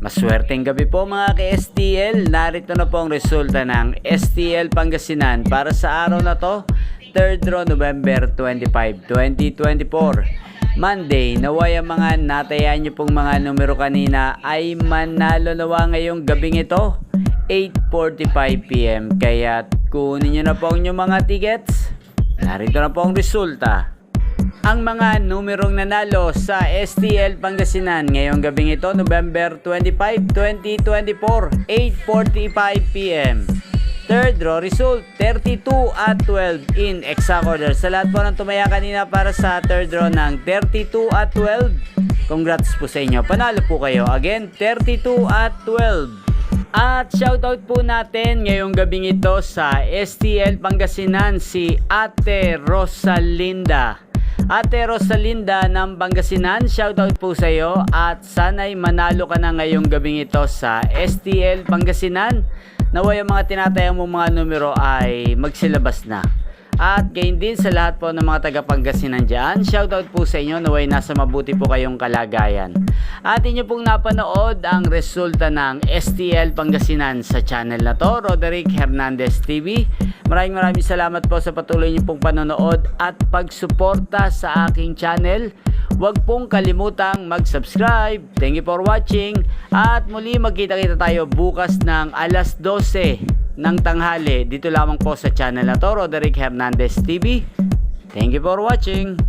Maswerteng gabi po mga ka-STL. Narito na po ang resulta ng STL Pangasinan para sa araw na to, 3rd draw November 25, 2024. Monday, naway ang mga natayan nyo pong mga numero kanina ay manalo nawa ngayong gabing ito, 8:45 PM. Kaya kunin nyo na po ang inyong mga tickets. Narito na po ang resulta. Ang mga numerong nanalo sa STL Pangasinan ngayong gabing ito, November 25, 2024, 8:45 PM. Third draw result, 32 at 12 in exact order. Sa lahat po ng tumaya kanina para sa third draw ng 32 at 12, congrats po sa inyo. Panalo po kayo. Again, 32 at 12. At shoutout po natin ngayong gabing ito sa STL Pangasinan si Ate Rosalinda. Ate Rosalinda ng Pangasinan, shoutout po sa iyo at sana'y manalo ka na ngayong gabing ito sa STL Pangasinan. Naway ang mga tinatayang mong mga numero ay magsilabas na. At gayon din sa lahat po ng mga taga Pangasinan dyan, shoutout po sa inyo, naway nasa mabuti po kayong kalagayan. At inyo pong napanood ang resulta ng STL Pangasinan sa channel na to, Roderick Hernandez TV. Maraming salamat po sa patuloy niyo pong panonood at pagsuporta sa aking channel. Huwag pong kalimutang mag-subscribe. Thank you for watching. At muli magkita-kita tayo bukas ng alas 12 ng tanghali. Dito lamang po sa channel na to, Roderick Hernandez TV. Thank you for watching.